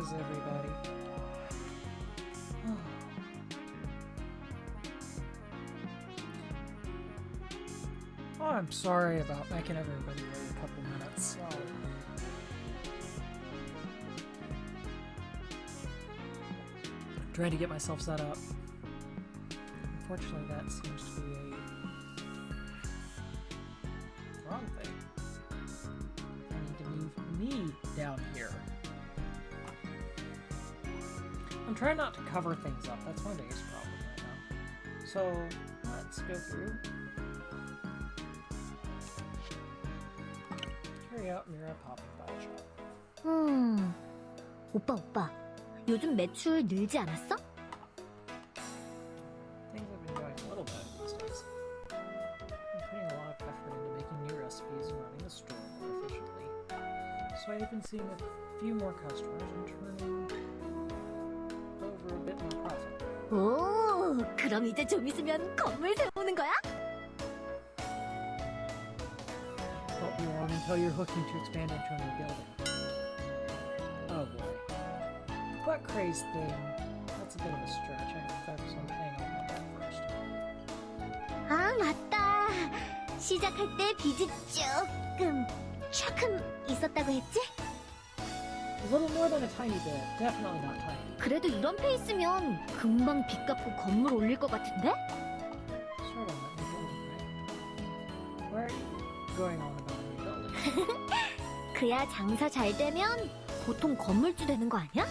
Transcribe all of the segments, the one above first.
is everybody? Oh, I'm sorry about making everybody wait a couple minutes. I'm trying to get myself set up. Unfortunately, that seems to be a wrong thing. I need to move me down here. I'm trying not to cover things up. That's my biggest problem right now. So, let's go through. Carry out Mira popping by shop. 오빠. 요즘 매출 늘지 않았어? Things have been going a little better these days. I'm putting a lot of effort into making new recipes and running the store more efficiently. So I've been seeing a few more customers and turning over a bit more profit. 오, 그럼 이제 좀 있으면 건물 세우는 거야? Won't be long until you're looking to expand into a new building. Oh boy. What craze thing? That's a bit of a stretch. I have to focus on paying all my debt first. 아, 맞다. 시작할 때 빚이 조금 있었다고 했지? A little more than a tiny bit. Definitely not tiny. 그래도 이런 페이스면 금방 빚 갚고 건물 올릴 것 같은데? Sort of a new building, right? Where are you going on about a new building? 그야 장사 잘 되면 보통 건물주 되는 거 아니야?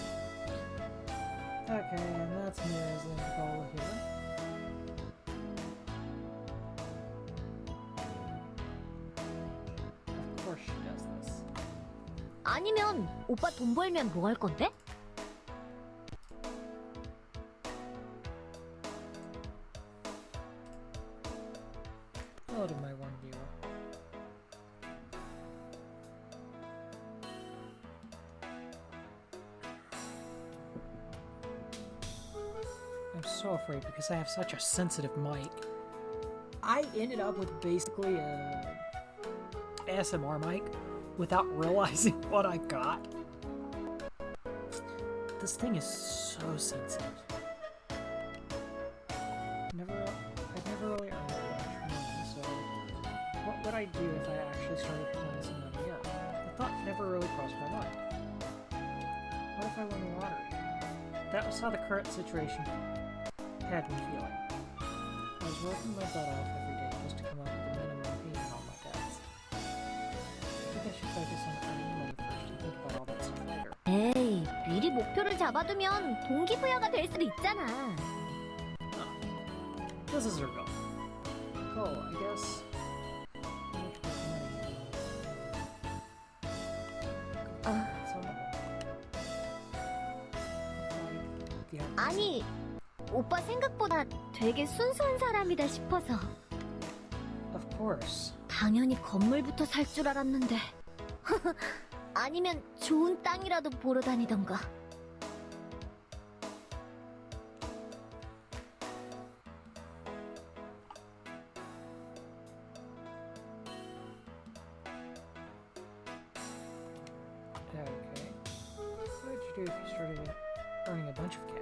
Okay, and that's Mira's end goal here. Of course she does this. 아니면 오빠 돈 벌면 뭐 할 건데? Hello to my one viewer. I'm so afraid because I have such a sensitive mic. I ended up with basically a ASMR mic without realizing what I got. This thing is so sensitive. I've never really earned that much money, so what would I do if I actually started pulling some money in? The thought never really crossed my mind. What if I won the lottery? That was how the current situation had me feeling. I was working my butt off every day just to come up with the minimum paying all my debts. I think I should focus on earning money first and think about all that stuff later. 에이, 미리 목표를 잡아두면 동기부여가 될 수도 있잖아. This is her goal. Goal, I guess. 아니, 오빠 생각보다 되게 순수한 사람이다 싶어서. Of course. 당연히 건물부터 살 줄 알았는데. 아니면 좋은 땅이라도 보러 다니던가. Okay. What would you do if you started earning a bunch of cash?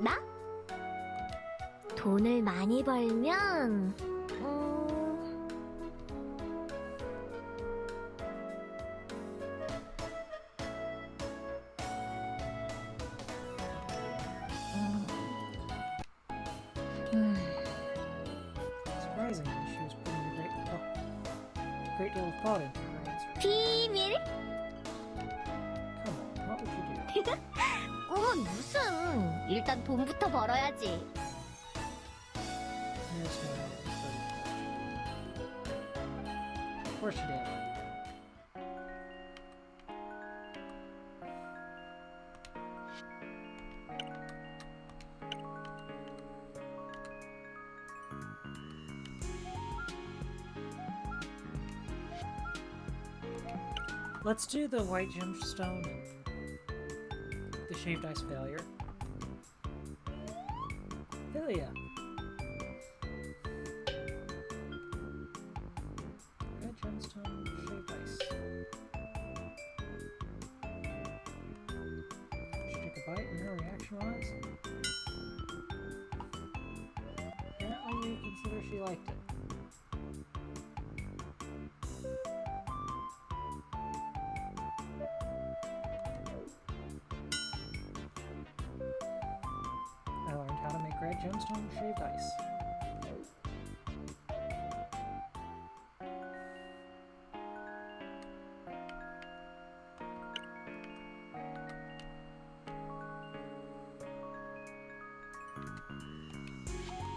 나? 돈을 많이 벌면 Surprisingly, she was putting a great deal of thought into her answer. 비밀? Come on, what would you do? 꿈은 무슨? 일단 돈부터 벌어야지. Mira smiled and started the question. Of course she did. Let's do the white gemstone and the shaved ice failure. Philia. Red gemstone, shaved ice. reaction was. Apparently we consider she liked it. I learned how to make red gemstone shaved ice.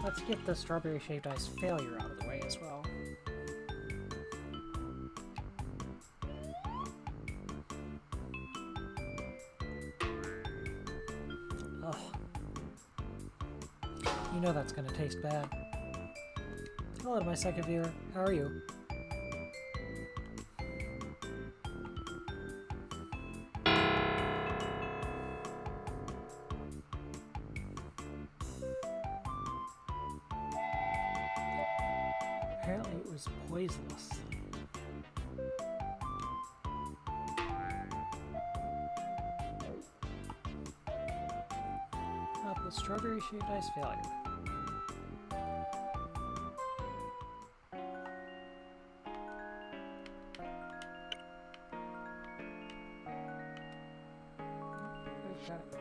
Let's get the strawberry shaved ice failure out of the way as well. Ugh. You know that's gonna taste bad. Hello, my second viewer. How are you? Apparently it was poisonous. Up with strawberry shaved ice failure. Got it.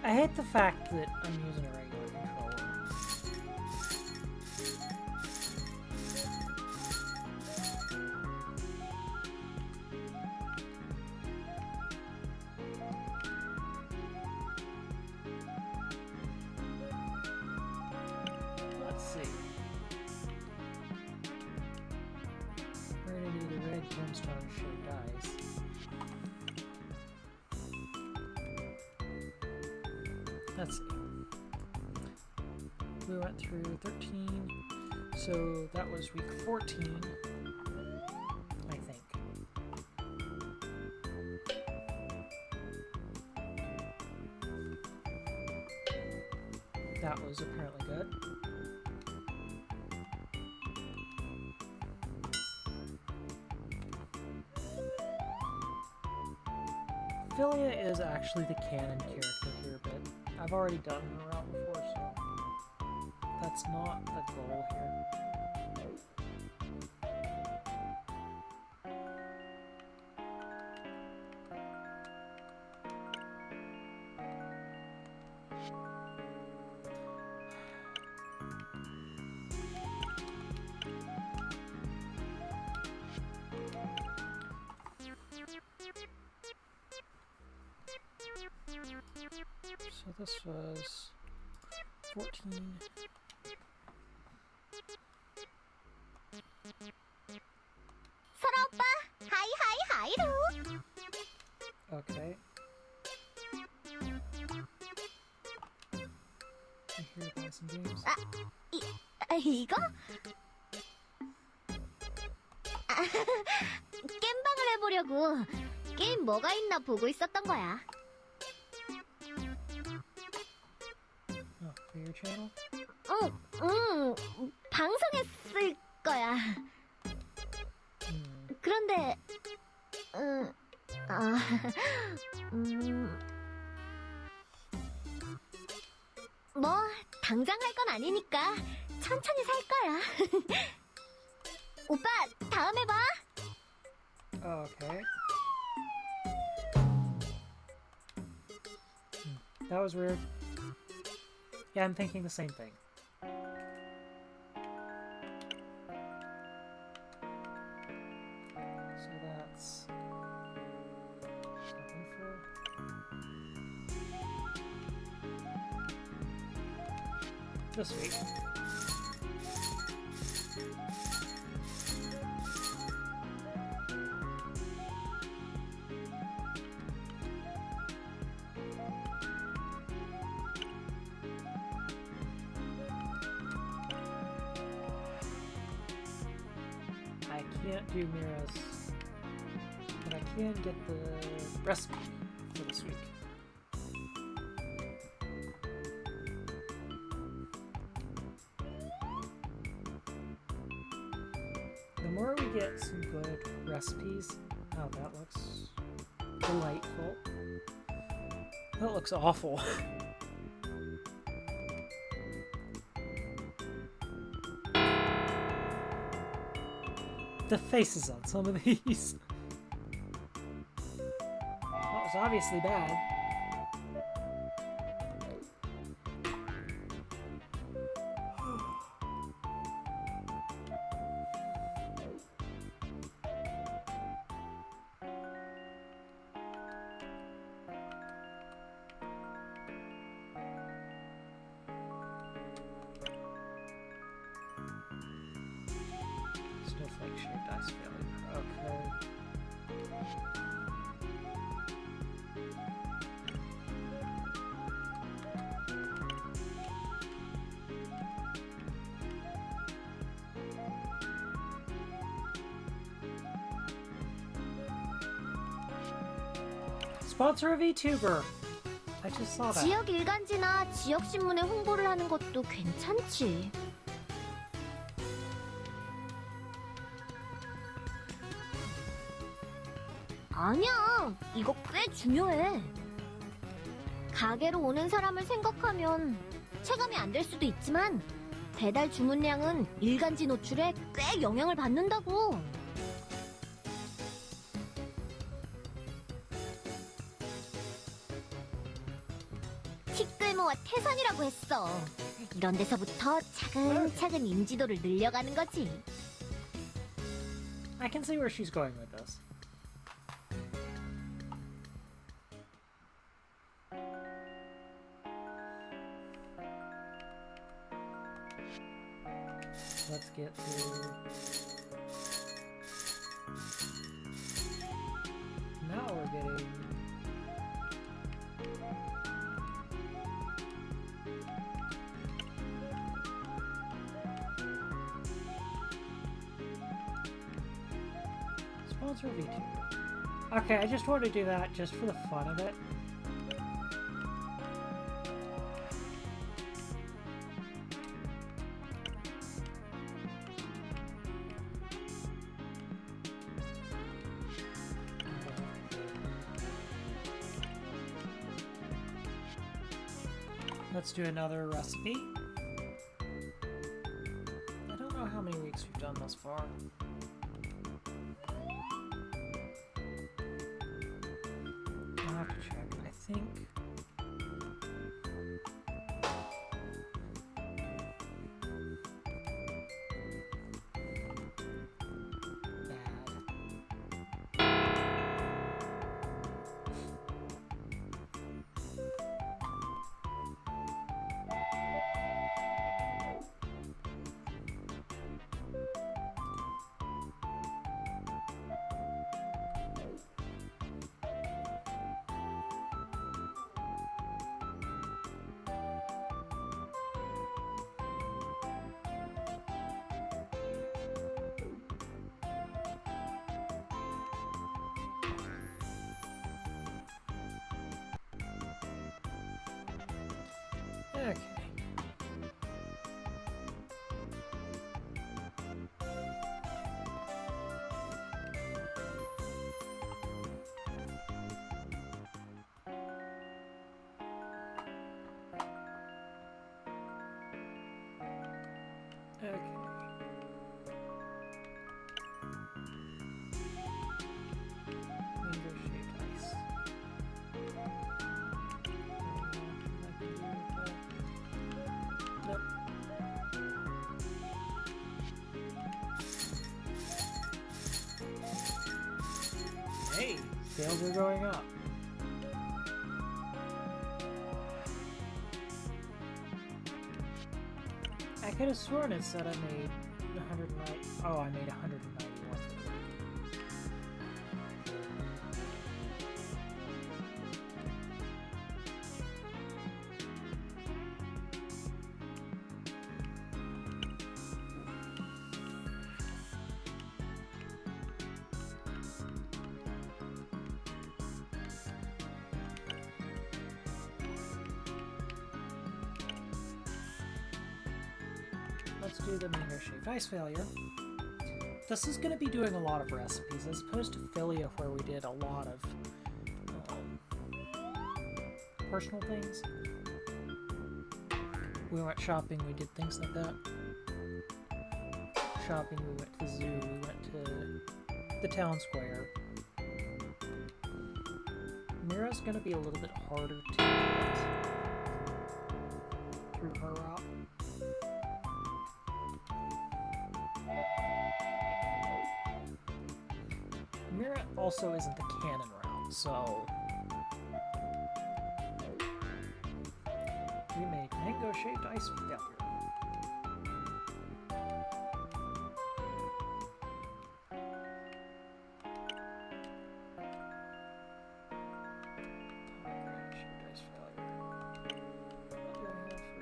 I hate the fact that I'm using a regular controller. Let's see. We're gonna need a red gemstone shaped ice. Let's see. We went through 13, so that was week 14, I think. That was apparently good. Philia is actually the canon character here, but I've already done her route before, so that's not the goal here. So this was 14. 설아 오빠, 하이 하이 하이루. Okay. I hear about some games. 이거? 겜방을 해보려고. 게임 뭐가 있나 보고 있었던 거야. Oh, for your channel? 방송했을 거야. 그런데, 뭐, 당장 할 건 아니니까 천천히 살 거야. 오빠, 다음에 봐. Okay. That was weird. Yeah, I'm thinking the same thing. So that's 7 for this week. I can't do Mira's, but I can get the recipe for this week. The more we get some good recipes, oh, that looks delightful. That looks awful. The faces on some of these. That was obviously bad. Snowflake shaped ice failure. Okay. Sponsor a VTuber. I just saw that. 지역 일간지나 지역 신문에 홍보를 하는 것도 괜찮지. 아니야, 이거 꽤 중요해. 가게로 오는 사람을 생각하면 체감이 안 될 수도 있지만 배달 주문량은 일간지 노출에 꽤 영향을 받는다고. 틱글모와 태산이라고 했어. 이런 데서부터 차근차근 인지도를 늘려가는 거지. I can see where she's going with this. Let's get to... Now we're getting... Sponsor VTuber. Okay, I just wanted to do that just for the fun of it. Let's do another recipe. I don't know how many weeks we've done thus far. I'll have to check. I think... Okay. Okay. Mango shaped ice. Nope. Hey, sales are going up. I could have sworn it said I made 190. Oh, I made 191. Let's do the mango shaped ice failure. This is going to be doing a lot of recipes as opposed to Philia where we did a lot of personal things. We went shopping, we did things like that. Shopping, we went to the zoo, we went to the town square. Mira's gonna be a little bit harder to get through her route. Mira also isn't the canon route, so we made mango-shaped ice failure. Mango-shaped ice failure. What do I have for...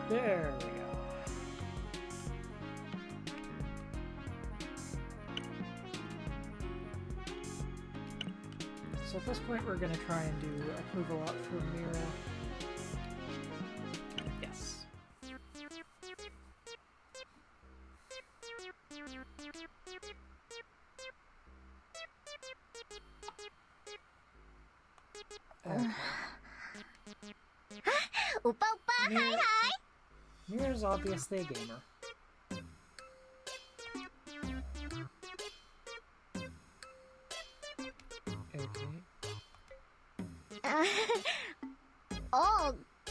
There we go. So at this point, we're going to try and do approval up for Mira. Yes. Okay. 오빠, 오빠, Mira, 하이, 하이. Mira's obviously a gamer. Okay.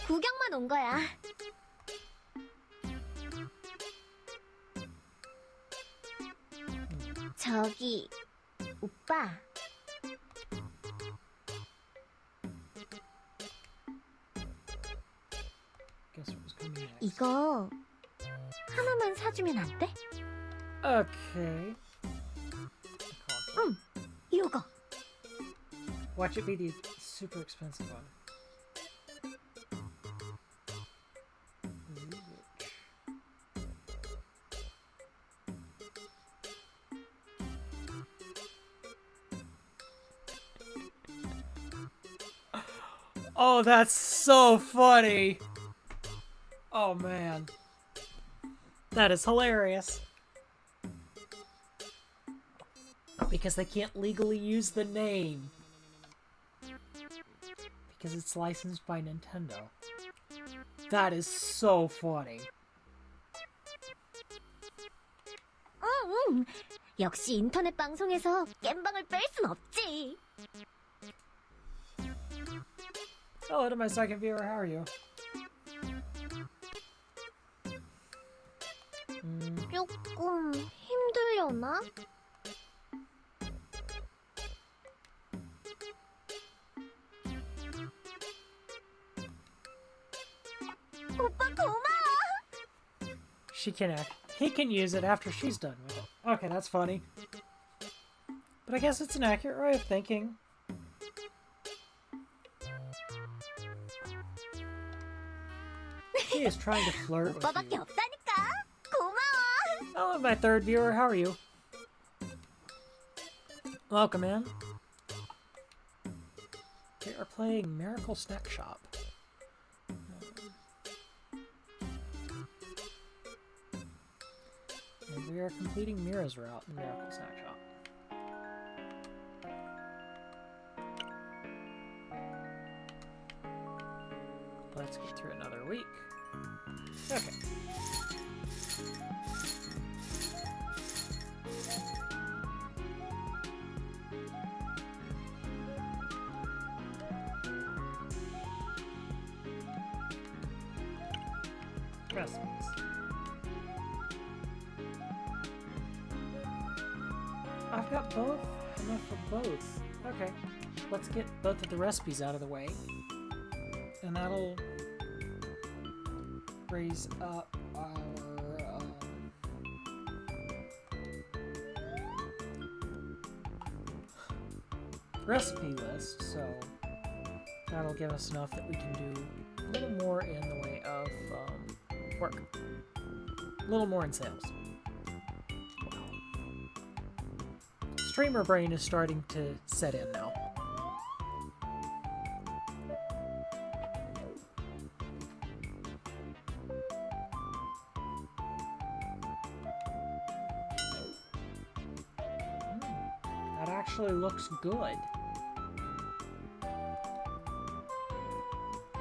구경만 온 거야. 저기, 오빠. Guess what was coming next. 이거 하나만 사주면 안 돼? Okay. 응, 이거. Watch it be the super expensive one. Oh, that's so funny! Oh man. That is hilarious. Because they can't legally use the name. Because it's licensed by Nintendo. That is so funny. 응. 역시 인터넷 방송에서 겜방을 뺄 순 없지. Hello to my second viewer, how are you? 조금 힘들려나? 오빠 고마워. He can use it after she's done with it. Okay, that's funny. But I guess it's an accurate way of thinking. He is trying to flirt with 오빠밖에 you. 없다니까. 고마워. Hello, my third viewer. How are you? Welcome in. We are playing Miracle Snack Shop. And we are completing Mira's route in Miracle Snack Shop. Let's get through another week. Okay. Recipes. I've got both. Enough for both. Okay. Let's get both of the recipes out of the way. And that'll raise up our recipe list, so that'll give us enough that we can do a little more in the way of work. A little more in sales. Wow. streamer brain is starting to set in now. That actually looks good.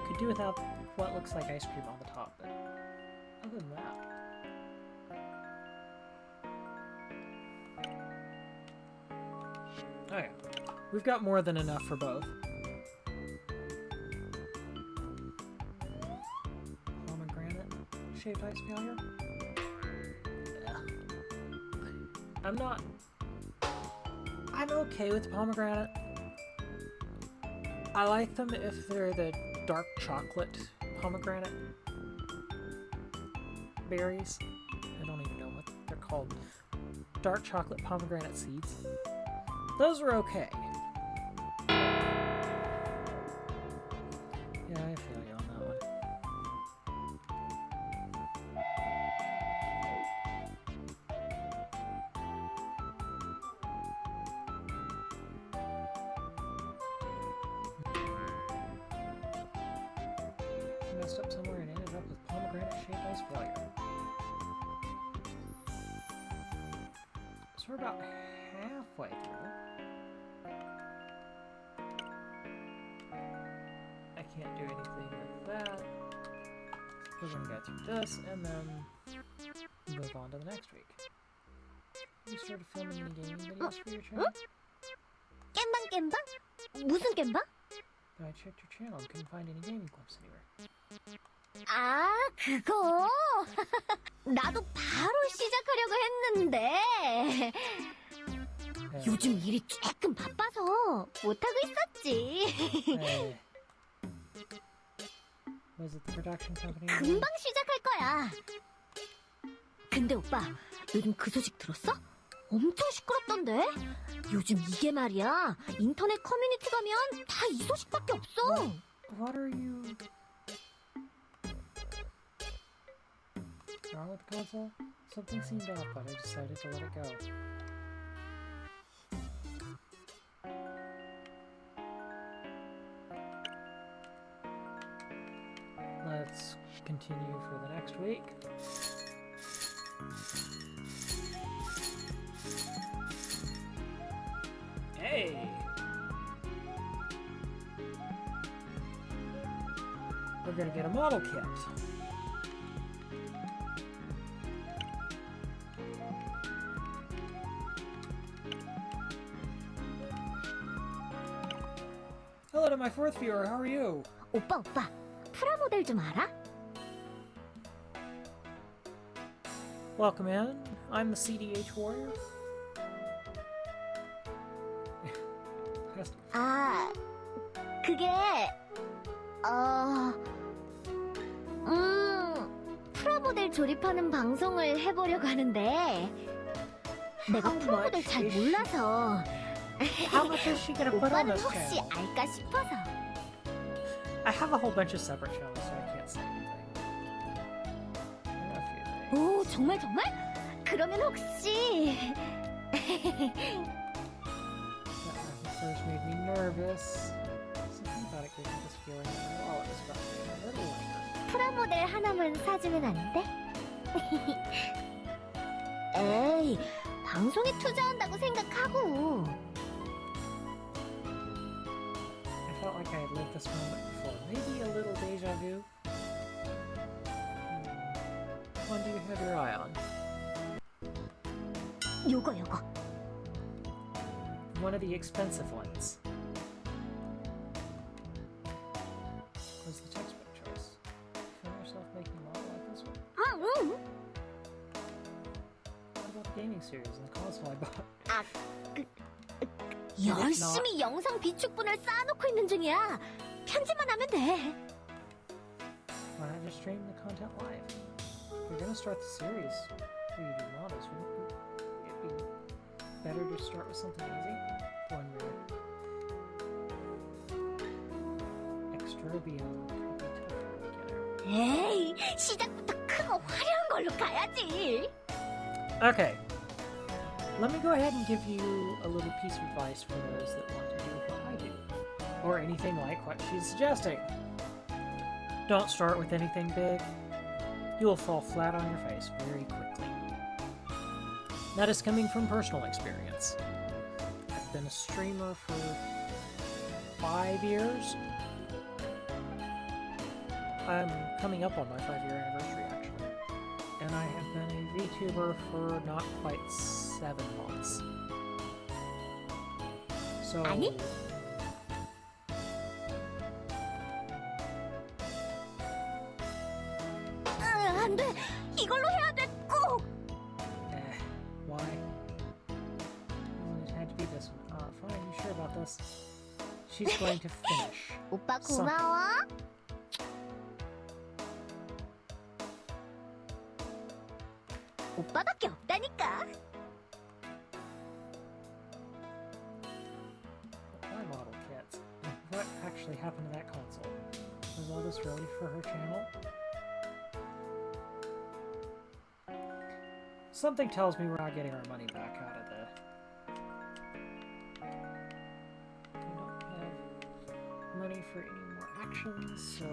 Could do without what looks like ice cream on the top, but other than that. Okay, we've got more than enough for both. Pomegranate shaped ice failure? Yeah. I'm okay with pomegranate. I like them if they're the dark chocolate pomegranate berries. I don't even know what they're called. Dark chocolate pomegranate seeds. Those are okay. Yeah, I feel you on that one. Messed up somewhere and ended up with pomegranate-shaped ice failure. So we're about halfway through. I can't do anything with that. We're gonna go through this and then move on to the next week. You started filming any gaming videos for your channel? 겜방? 무슨 겜방? I checked your channel and couldn't find any gaming clips anywhere. 아, 그거? 나도 바로 시작하려고 했는데 요즘 일이 조금 바빠서 못하고 있었지. Was it the production company? 금방 시작할 거야. 근데 오빠, 요즘 그 소식 들었어? 엄청 시끄럽던데? 요즘 이게 말이야, 인터넷 커뮤니티 가면 다 이 소식밖에 없어. What are you... wrong with the console? Something seemed off, but I decided to let it go. Let's continue for the next week. Hey! We're gonna get a model kit. Hello to my fourth viewer, how are you? 오빠, 프라모델 좀 알아? Welcome in. I'm the CDH warrior. 아, 그게 프라모델 조립하는 방송을 해보려고 하는데 내가 프라모델 잘 몰라서 How much is she gonna put on 오빠는 this 혹시 channel? 알까 싶어서. I have a whole bunch of separate channels, so I can't say anything. I know a few things. 오, 정말? 그러면 혹시 That first made me nervous. Something about it gave me this feeling that my wallet was about to get a little lighter. 프라모델 하나만 사주면 안 돼? 에이, 방송에 투자한다고 생각하고. I felt like I had lived this moment before. Maybe a little deja vu. One do you have your eye on? 요거. One of the expensive ones. Was the textbook choice? Find yourself making a model like this one? 응. What about the gaming series and the console I bought? 아, 열심히 영상 비축분을 쌓아놓고 있는 중이야. 편집만 하면 돼. Why not just stream the content live? You're gonna start the series where you do models. Wouldn't it be better to start with something easy? One where extra beyond could be tougher together. 에이, 시작부터 크고 화려한 걸로 가야지. Okay. let me go ahead and give you a little piece of advice for those that want to do what I do, or anything like what she's suggesting. Don't start with anything big. You will fall flat on your face very quickly. That is coming from personal experience. I've been a streamer for 5 years. I'm coming up on my 5-year anniversary, actually. And I have been a VTuber for not quite 7 months. So... 아니? 안 돼! 이걸로 해야 돼! 꼭! Why? It had to be this one. Fine, you sure about this? She's going to finish. 오빠 고마워! 오빠밖에 없다니까! My model kits. What actually happened to that console? Was all this really for her channel? Something tells me we're not getting our money back out of the... We don't have money for any more actions, so...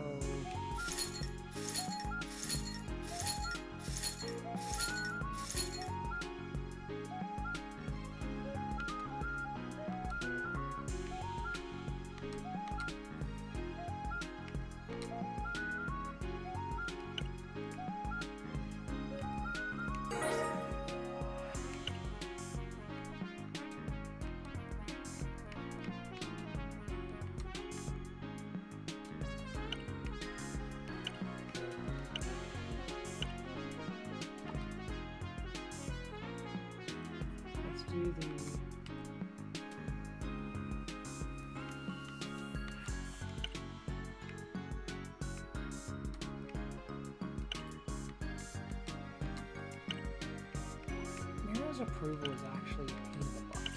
Let's do the... Mira's approval is actually a pain in the butt.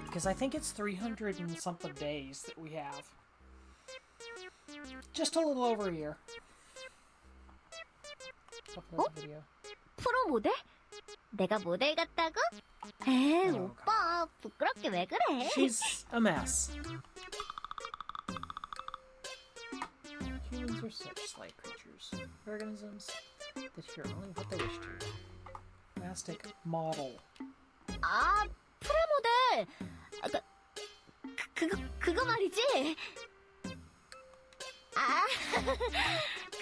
Because I think it's 300 and something days that we have. Just a little over a year. Upload the video. 프로 모델? 내가 모델 같다고? 에이, Oh, 오빠, 부끄럽게 왜 그래? She's a mess. Humans are such slight creatures. Organisms that hear only what they wish to. Plastic model. 아, 프레모델! 그거 말이지? 아,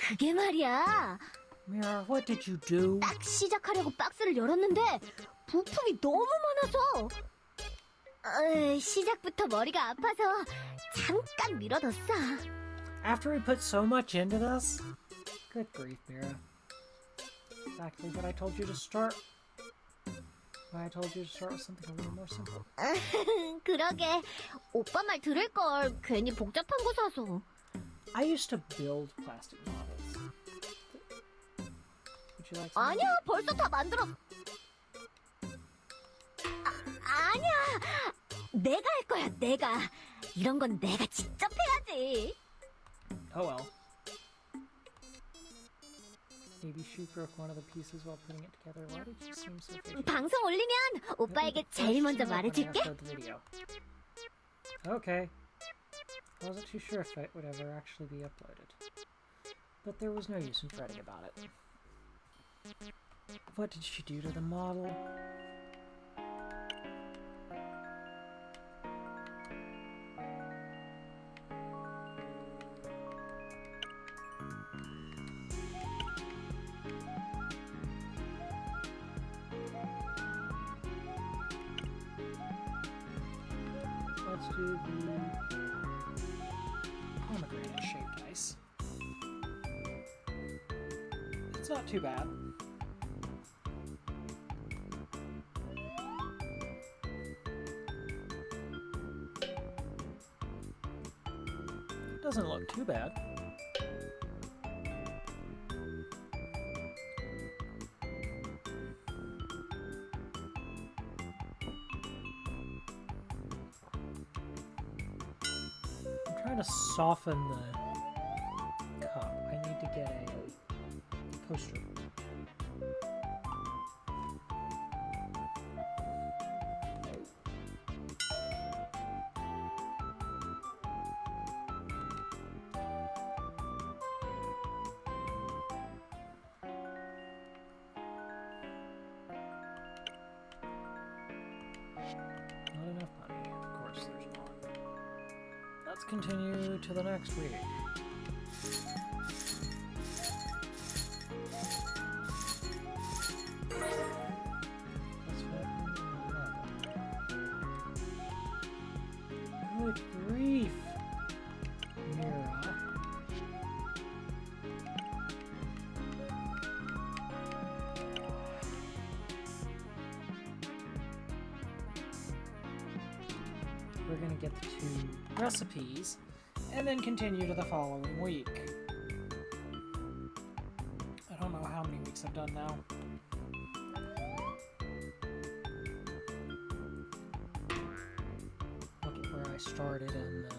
그게 말이야. Mira, what did you do? 딱 시작하려고 박스를 열었는데 부품이 너무 많아서 시작부터 머리가 아파서 잠깐 미뤄뒀어. After we put so much into this? Good grief, Mira. Exactly what I told you to start. Why I told you to start with something a little more simple. 그러게. 오빠 말 들을걸. 괜히 복잡한 거 사서. I used to build plastic models. Would you like some? 아니야, 벌써 다 만들었어. 아니야. 내가 할 거야, 내가. 이런 건 내가 직접 해야지. Oh well. Maybe she broke one of the pieces while putting it together. Why did you seem so patient? 방송 올리면 오빠에게 제일 먼저 말해줄게. Okay. I wasn't too sure if it would ever actually be uploaded. But there was no use in fretting about it. What did she do to the model? Let's do the pomegranate-shaped ice. It's not too bad. It doesn't look too bad. I'm trying to soften the cup. I need to get a coaster. Not enough money. Of course there's not. Let's continue to the next week. That's 511. Good grief! Mira. We're gonna get the 2 recipes and then continue to the following week. I don't know how many weeks I've done now. Look at where I started and then...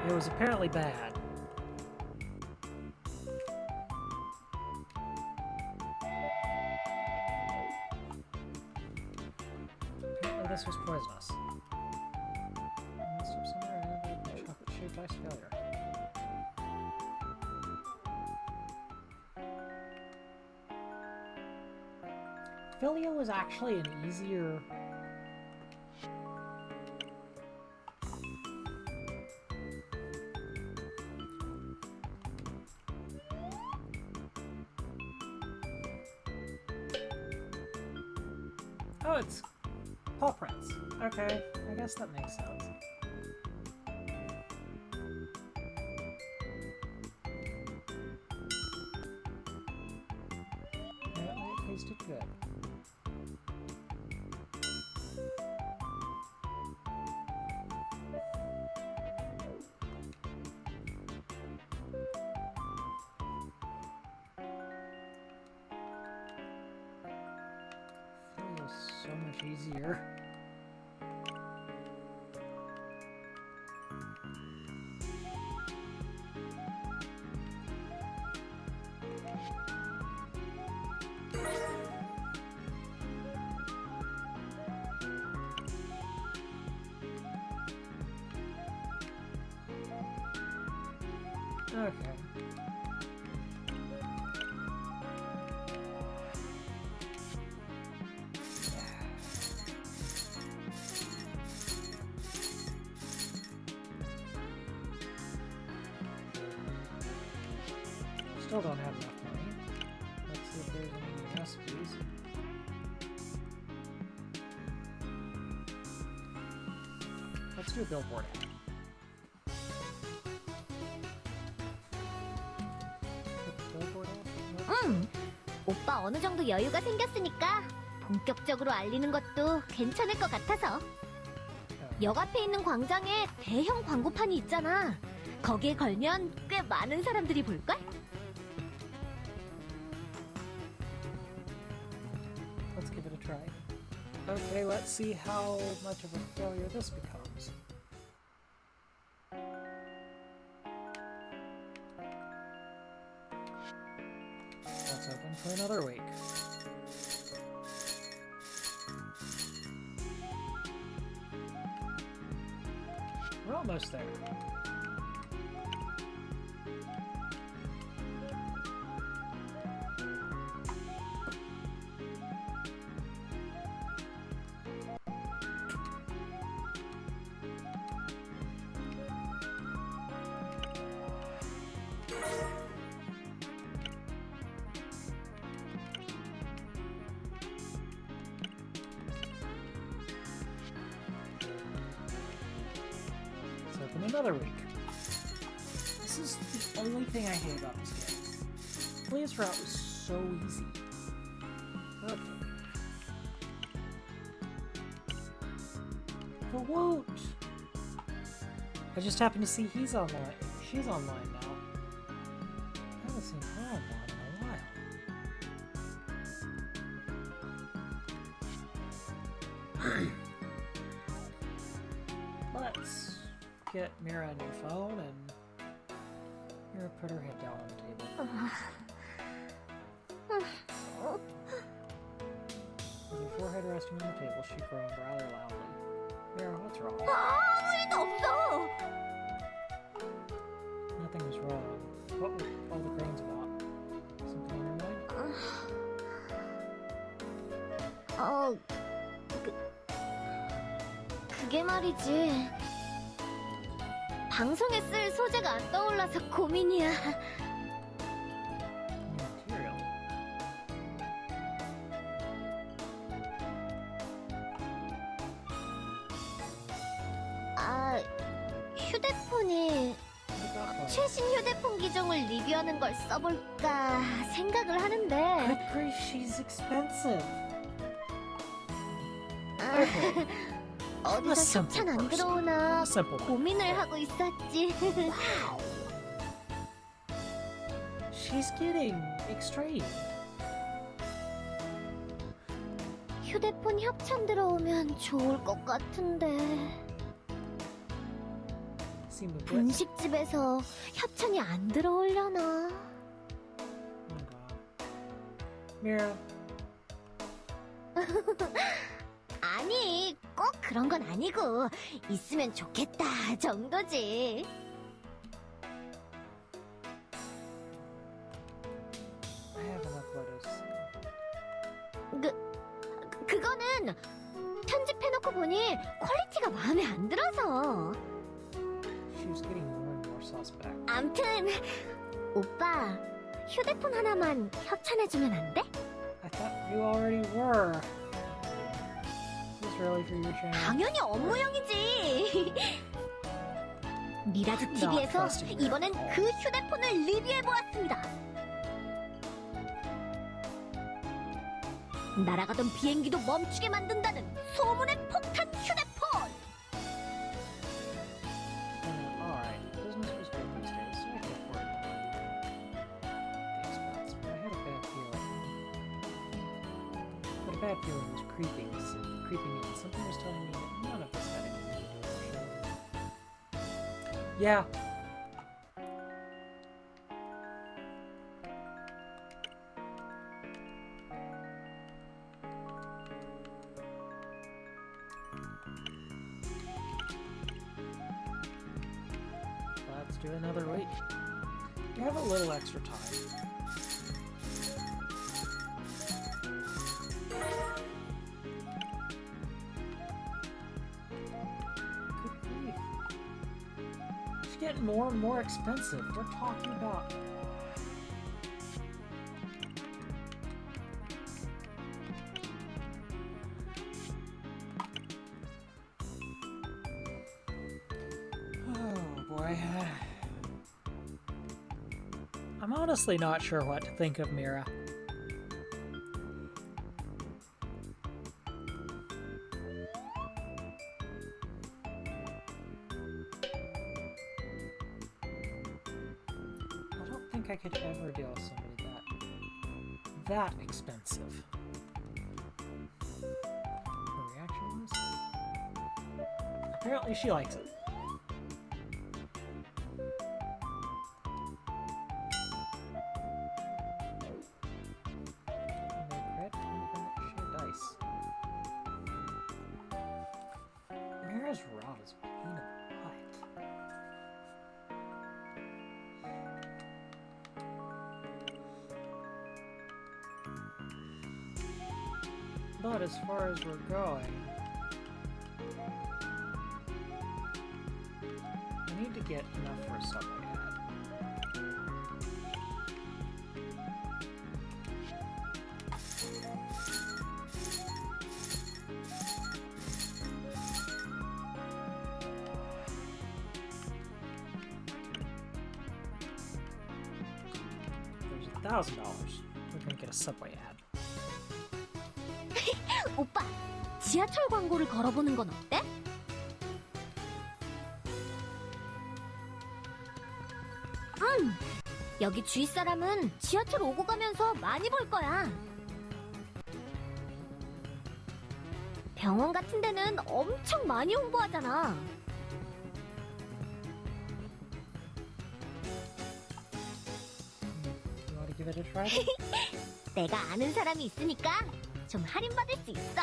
It was apparently bad. Apparently this was poisonous. Messed up somewhere and ended up chocolate-shaped ice failure. Filia was actually an easier... Oh, it's paw prints. Okay, I guess that makes sense. Apparently it tasted good. Feels so much easier. Okay. Still don't have enough money. Let's see if there's any recipes. Let's do a billboard ad. Billboard ad? 오빠 어느 정도 여유가 생겼으니까 본격적으로 알리는 것도 괜찮을 것 같아서. 역 앞에 있는 광장에 대형 광고판이 있잖아. 거기에 걸면 꽤 많은 사람들이 볼걸? Let's give it a try. Okay, let's see how much of a failure this becomes. Let's open for another week. We're almost there. Let's open another week. This is the only thing I hate about this game. Filia's route was so easy. Okay. The Woot! I just happened to see he's online. She's online now. I haven't seen her online in a while. Let's get Mira a new phone and Mira put her head down on the table. With her forehead resting on the table, she groaned rather loudly. Mira, what's wrong? 아무 일도 없어! something was wrong. What were all the groans about? Something on your mind? 그게 말이지. 방송에 쓸 소재가 안 떠올라서 고민이야. Material. 휴대폰이 최신 휴대폰 기종을 리뷰하는 걸 써볼까 생각을 하는데. Good grief, she's expensive. 어디서 협찬 안 들어오나 Simple. 고민을 하고 있었지. She's getting extreme. 휴대폰 협찬 들어오면 좋을 것 같은데. Seem a bit. 분식집에서 협찬이 안 들어오려나? Oh god. Mira, 아니, 꼭 그런 건 아니고 있으면 좋겠다 정도지. I have enough lettuce. 그거는 편집해놓고 보니 퀄리티가 마음에 안 들어서. She was getting more and more suspect. 암튼 오빠 휴대폰 하나만 협찬해주면 안 돼? I thought you already were. Is this really for your channel? 당연히 업무용이지. 미라즈 TV에서 이번엔 그 휴대폰을 리뷰해보았습니다. 날아가던 비행기도 멈추게 만든다는 소문의 폭탄 휴대폰. Alright, business was good these days, so I could afford the expense, but I had a bad feeling. But a bad feeling was creeping in. Something was telling me that none of this had anything to do with the show. Yeah. Let's do another week. We have a little extra time. Good grief. It's getting more and more expensive. We're talking about... Oh boy. I'm honestly not sure what to think of Mira. I don't think I could ever deal with somebody that expensive. Her reaction was... Apparently she likes it. Mira's route is a pain in the butt. But as far as we're going, I need to get enough for a subway ad. There's $1,000. We're gonna get a subway ad. 오빠, 지하철 광고를 걸어보는 건 어때? 여기 주위 사람은 지하철 오고 가면서 많이 볼 거야. 병원 같은 데는 엄청 많이 홍보하잖아. You want to give it a try? 내가 아는 사람이 있으니까 좀 할인받을 수 있어.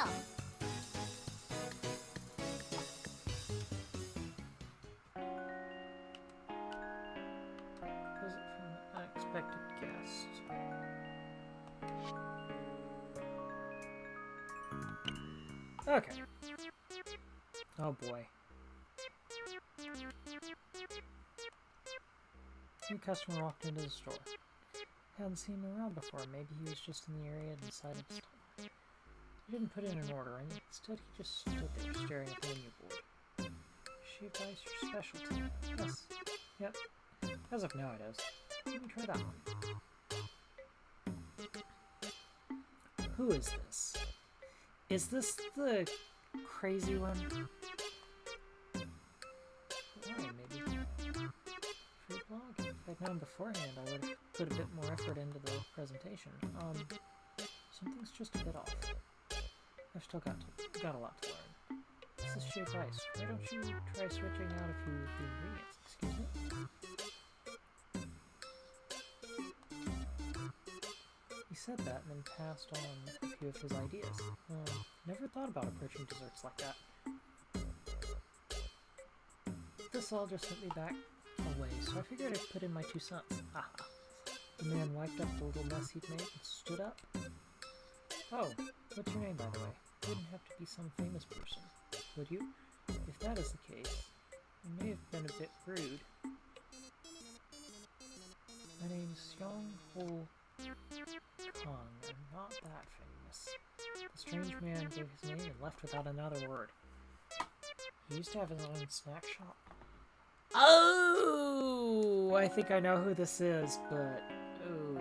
Visit from an unexpected guest. Okay. Oh boy. New customer walked into the store. Hadn't seen him around before. Maybe he was just in the area and decided to stop. He didn't put in an order, and instead he just stood there staring at the menu board. Shaved ice your specialty? Yes. Yep. As of now it is. Let me try that one. Who is this? Is this the crazy one? Why, maybe? Free blog. If I'd known beforehand, I would have put a bit more effort into the presentation. Something's just a bit off. I've still got a lot to learn. This is shaved ice. Why don't you try switching out a few of the ingredients? Excuse me? He said that and then passed on a few of his ideas. Never thought about approaching desserts like that. This all just sent me back away, so I figured I'd put in my 2 cents. Haha. The man wiped up the little mess he'd made and stood up. Oh, what's your name, by the way? You wouldn't have to be some famous person, would you? If that is the case, you may have been a bit rude. My name's Young-Ho Kong. I'm not that famous. The strange man gave his name and left without another word. He used to have his own snack shop. Oh! I think I know who this is, but... Oh...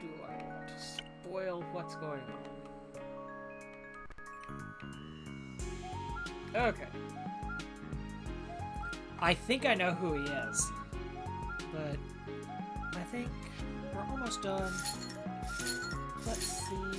Do I want to spoil what's going on? Okay. I think I know who he is. But... I think we're almost done. Let's see...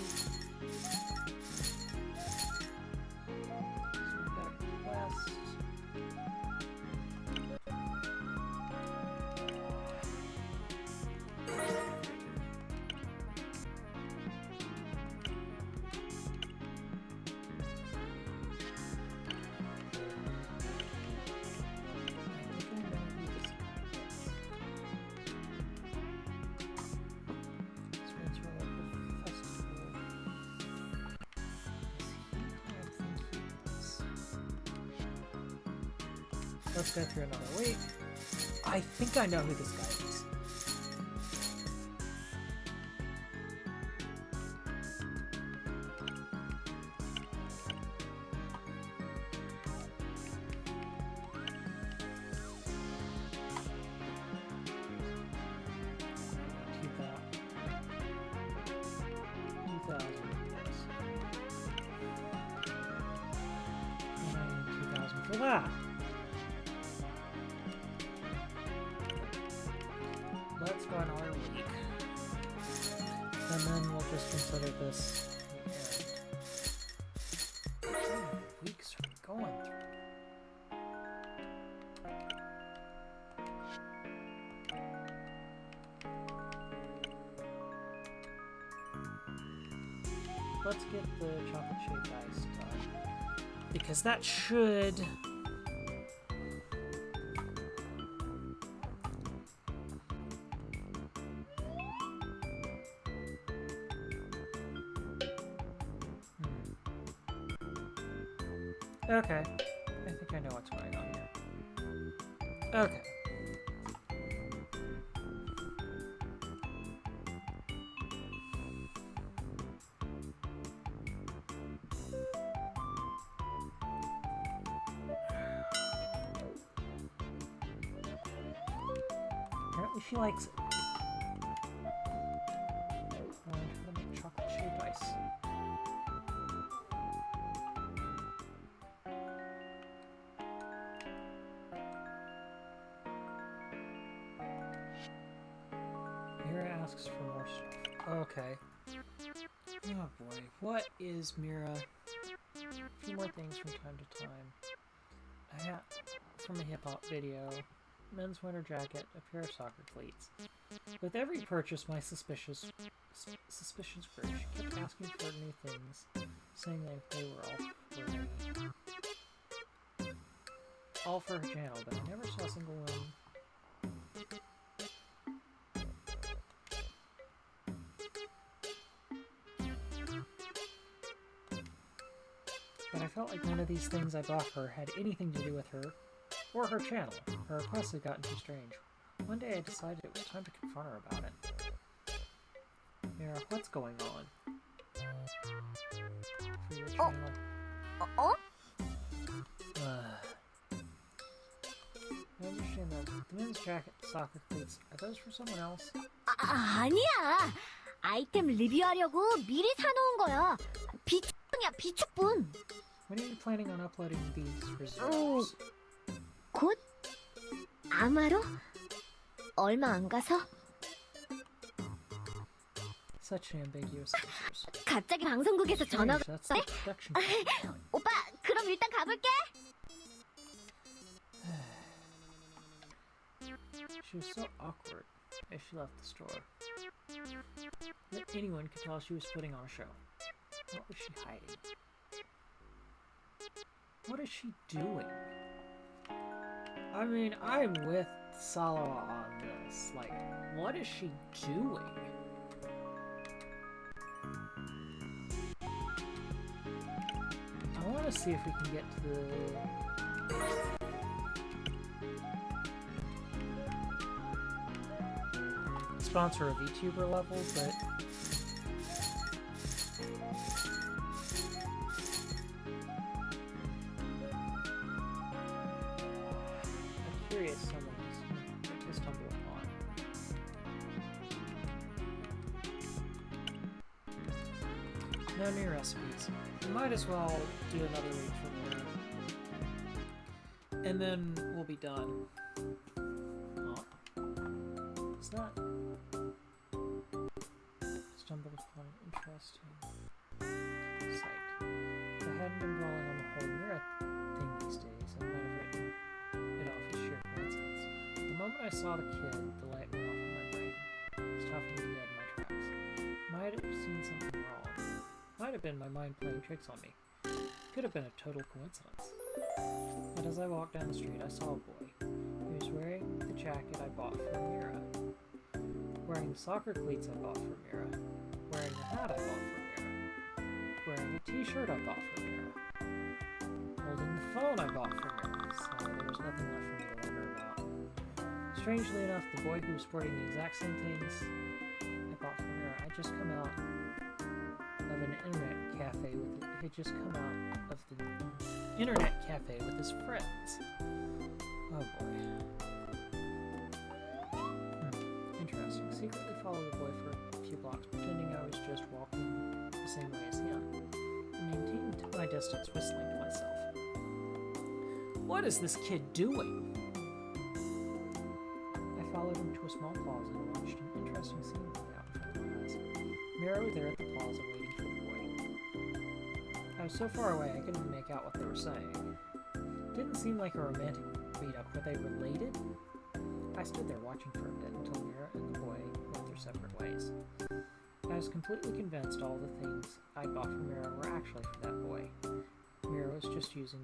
Let's go through another week. I think I know who this guy is. Keep that. 2,000. Yes. And I need 2,000 for that. Let's go another week. And then we'll just consider this the end. How many weeks are we going through? Let's get the chocolate shaved ice done. Because that should... Okay, I think I know what's going on here. Okay. Apparently she likes it. I'm trying to make chocolate shaved ice. Asks for more stuff. Okay. Oh boy, what is Mira? A few more things from time to time. A hat from a hip-hop video, men's winter jacket, a pair of soccer cleats. With every purchase, my suspicions grew. She kept asking for new things, saying that they were all for her channel, but I never saw a single one felt like none of these things I bought her had anything to do with her or her channel. Her requests had gotten too strange. One day I decided it was time to confront her about it. Mira, what's going on? For your channel. 어? I understand that the men's jacket, soccer cleats, are those for someone else? 아니야. 아이템 리뷰하려고 미리 사놓은 거야. 비축분이야, 비축분. When are you planning on uploading these reserves? 곧? 아마로? 얼마 안 가서? Such ambiguous answers. 갑자기 방송국에서 전화가 That's the production. 오빠, 그럼 일단 가볼게. She was so awkward as she left the store. That anyone could tell she was putting on a show. What was she hiding? What is she doing? I mean, I'm with Salawa on this. Like, what is she doing? I want to see if we can get to the... sponsor a VTuber level, but... I'm curious someone to stumble upon. No new recipes. We might as well do another week from there. And then we'll be done. Oh. What's that? Stumbled upon an interesting sight. If I hadn't been dwelling on the whole mirror thing these days, I might have written it off as sheer coincidence. The moment I saw the kid, the light went off in my brain, stopping me dead in my tracks. Might have seen something wrong. Might have been my mind playing tricks on me. Could have been a total coincidence. But as I walked down the street, I saw a boy. He was wearing the jacket I bought for Mira, wearing the soccer cleats I bought for Mira, wearing the hat I bought for Mira, wearing a t-shirt I bought for Mira, holding the phone I bought for Mira, so there was nothing left for me to wonder about. Strangely enough, the boy who was sporting the exact same things I bought for Mira, had just come out of an internet cafe with his friends. Oh boy. Interesting. Secretly followed the boy for a few blocks, pretending I was just walking the same way as him. I maintained my distance, whistling to myself. What is this kid doing? I followed him to a small plaza and watched an interesting scene play out in front of my eyes. Mira was there at the plaza waiting for the boy. I was so far away I couldn't make out what they were saying. Didn't seem like a romantic meetup. Were they related? I stood there watching for a bit until Mira and the boy went their separate ways. I was completely convinced all the things I bought for Mira were actually for that boy. Mira was just using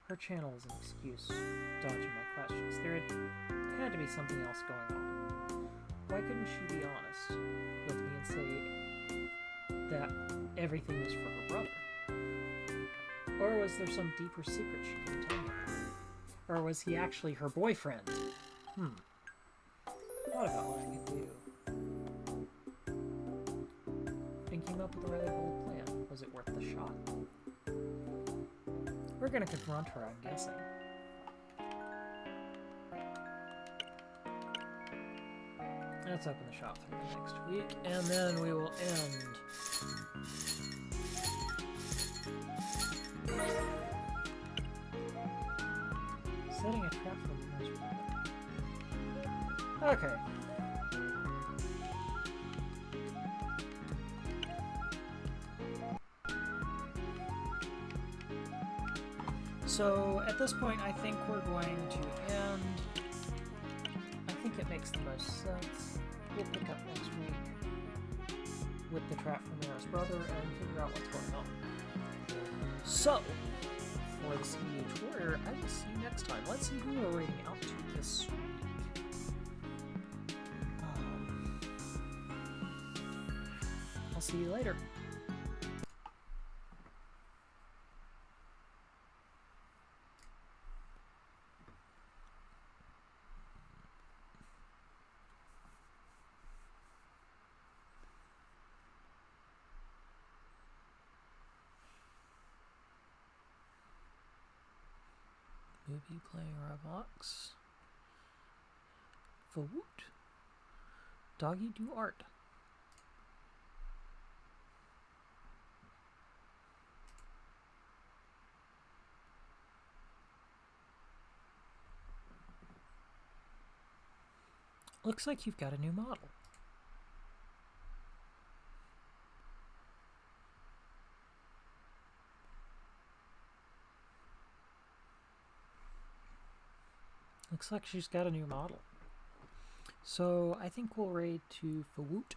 her channel as an excuse, dodging my questions. There had to be something else going on. Why couldn't she be honest with me and say that everything was for her brother? Or was there some deeper secret she couldn't tell me about? Or was he actually her boyfriend? Thought about what I could do. And came up with a rather bold plan. Was it worth the shot? We're gonna confront her, I'm guessing. Let's open the shop through the next week, and then we will end. Setting a trap for the most part. Okay. So, at this point, I think we're going to end. I think it makes the most sense. We'll pick up next week with the trap for Mira's brother and figure out what's going on. So, for the CDH Warrior, I will see you next time. Let's see who we're rating out to this week. I'll see you later. be playing Roblox. Fawoot. Doggy do art. Looks like you've got a new model. Looks like she's got a new model. So I think we'll raid to Fawoot.